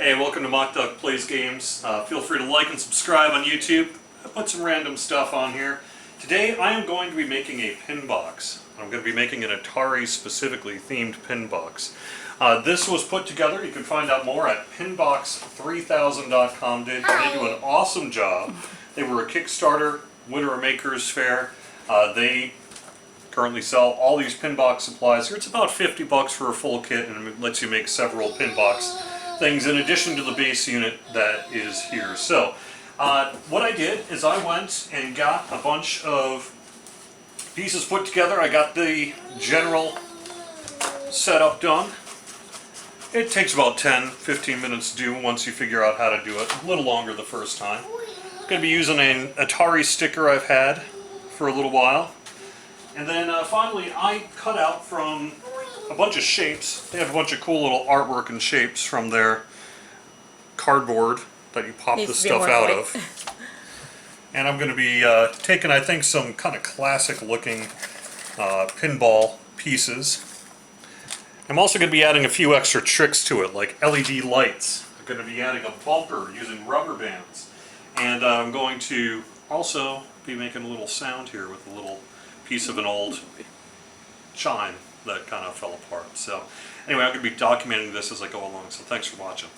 Hey, welcome to Mockduck Plays Games. Feel free to like and subscribe on YouTube. I put some random stuff on here. Today I am going to be making a pin box. I'm going to be making an Atari specifically themed pin box. This was put together. You can find out more at pinbox3000.com. They do an awesome job. They were a Kickstarter, Winter Makers Fair. They currently sell all these pin box supplies here. It's about $50 for a full kit, and it lets you make several pin box things in addition to the base unit that is here. So what I did is I went and got a bunch of pieces put together. I got the general setup done. It takes about 10-15 minutes to do once you figure out how to do it. A little longer the first time. I'm going to be using an Atari sticker I've had for a little while. And then finally I cut out from a bunch of shapes. They have a bunch of cool little artwork and shapes from their cardboard that you pop the stuff out of. And I'm going to be taking, I think, some kind of classic looking pinball pieces. I'm also going to be adding a few extra tricks to it, like LED lights. I'm going to be adding a bumper using rubber bands. And I'm going to also be making a little sound here with a little piece of an old chime that kind of fell apart. So anyway, I'm going to be documenting this as I go along, so thanks for watching.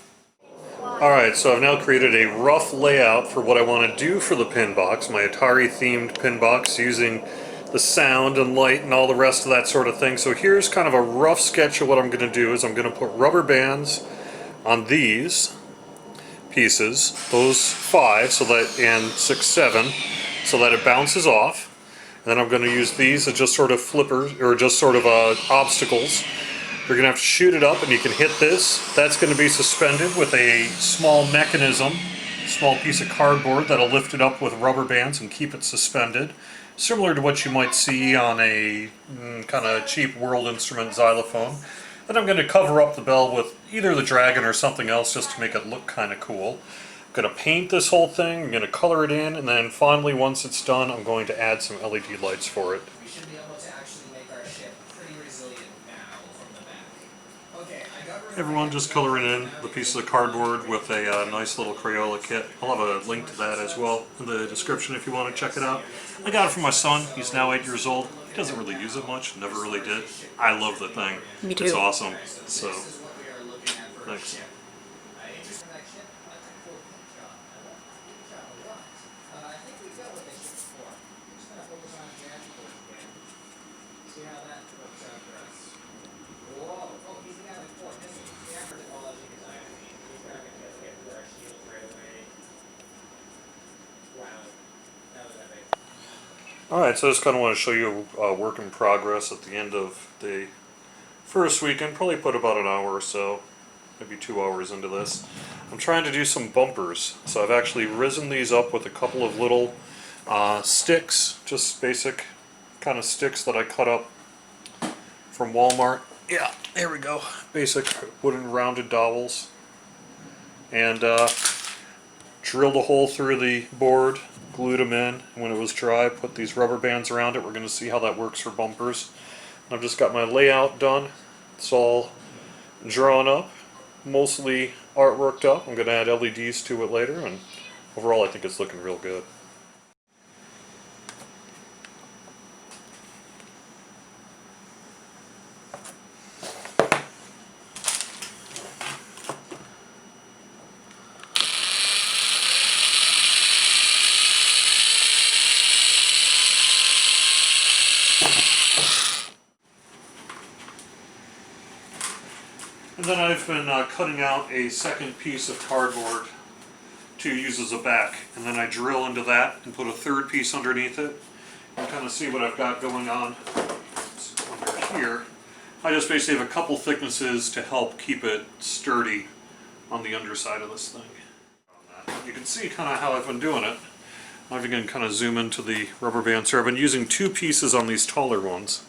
Alright, so I've now created a rough layout for what I want to do for the pin box, my Atari themed pin box, using the sound and light and all the rest of that sort of thing. So here's kind of a rough sketch of what I'm going to do. Is I'm going to put rubber bands on these pieces, those 5, so that, and 6, 7, so that it bounces off. And then I'm going to use these as just sort of flippers, or just sort of obstacles. You're going to have to shoot it up, and you can hit this. That's going to be suspended with a small mechanism, small piece of cardboard that'll lift it up with rubber bands and keep it suspended. Similar to what you might see on a kind of cheap World Instrument xylophone. Then I'm going to cover up the bell with either the dragon or something else just to make it look kind of cool. I'm going to paint this whole thing, I'm going to color it in, and then finally, once it's done, I'm going to add some LED lights for it. We should be able to actually make our ship pretty resilient now from the back. Okay, I got rid of Everyone just coloring in the piece of the cardboard with a nice little Crayola kit. I'll have a link to that as well in the description if you want to check it out. I got it from my son. He's now 8 years old. He doesn't really use it much, never really did. I love the thing. Me too. It's awesome. So, This is what we are looking at for thanks. a ship. I just that ship. That's a cool job. I think we've dealt with this ship before. We're just gonna focus on the dashboard again. See how that works out for us. Whoa! Oh, he's got like 4 missiles. The effort of all of you design. I mean, he's not gonna just get through our shields right away. Wow. That was epic. Alright, so I just kind of want to show you a work in progress at the end of the first weekend. Probably put about an hour or so, maybe 2 hours into this. I'm trying to do some bumpers. So I've actually risen these up with a couple of little sticks, just basic kind of sticks that I cut up from Walmart. Yeah, there we go. Basic wooden rounded dowels. And drilled a hole through the board, glued them in. When it was dry, put these rubber bands around it. We're going to see how that works for bumpers. And I've just got my layout done. It's all drawn up, mostly artworked up. I'm going to add LEDs to it later, and overall I think it's looking real good. And then I've been cutting out a second piece of cardboard to use as a back. And then I drill into that and put a third piece underneath it. And kind of see what I've got going on under here. I just basically have a couple thicknesses to help keep it sturdy on the underside of this thing. You can see kind of how I've been doing it. I'm going to kind of zoom into the rubber bands here. I've been using 2 pieces on these taller ones.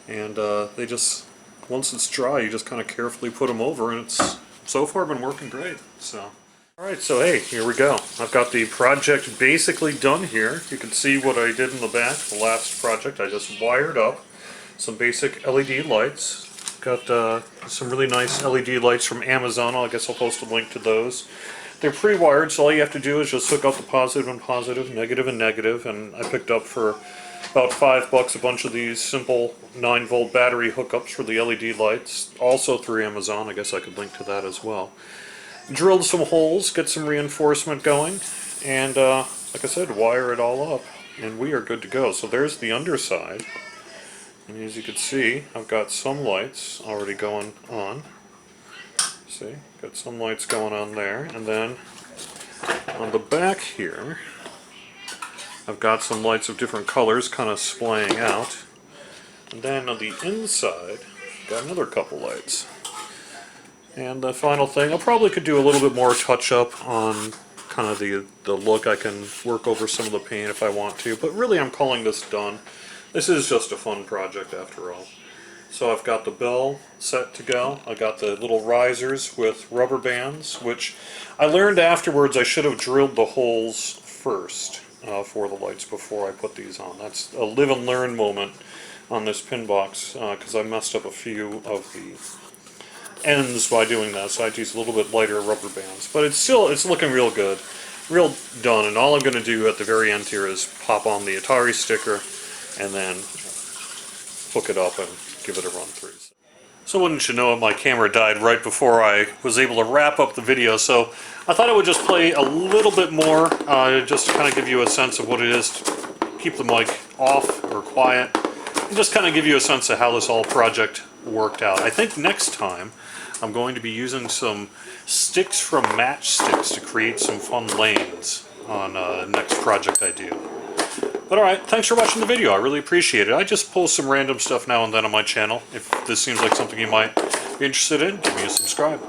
And they just... once it's dry, you just kind of carefully put them over, and it's so far been working great. So, alright, so hey, here we go. I've got the project basically done here. You can see what I did in the back. The last project, I just wired up some basic LED lights, Got some really nice LED lights from Amazon. I guess I'll post a link to those. They're pre-wired, so all you have to do is just hook up the positive and positive, negative and negative, and I picked up for about $5 a bunch of these simple 9-volt battery hookups for the LED lights, also through Amazon. I guess I could link to that as well. Drilled some holes, get some reinforcement going, and like I said, wire it all up, and we are good to go. So there's the underside, and as you can see, I've got some lights already going on. See, got some lights going on there, and then on the back here, I've got some lights of different colors kind of splaying out, and then on the inside, got another couple lights. And the final thing, I probably could do a little bit more touch-up on kind of the look. I can work over some of the paint if I want to, but really I'm calling this done. This is just a fun project after all. So I've got the bell set to go. I got the little risers with rubber bands, which I learned afterwards I should have drilled the holes first for the lights before I put these on. That's a live and learn moment on this Pinbox, because I messed up a few of the ends by doing that, so I had to use a little bit lighter rubber bands. But it's looking real good, real done, and all I'm going to do at the very end here is pop on the Atari sticker and then hook it up and give it a run through. So wouldn't you know it, my camera died right before I was able to wrap up the video, so I thought I would just play a little bit more, just to kind of give you a sense of what it is to keep the mic off or quiet, and just kind of give you a sense of how this whole project worked out. I think next time I'm going to be using some sticks from Matchsticks to create some fun lanes on the next project I do. But alright, thanks for watching the video. I really appreciate it. I just post some random stuff now and then on my channel. If this seems like something you might be interested in, give me a subscribe.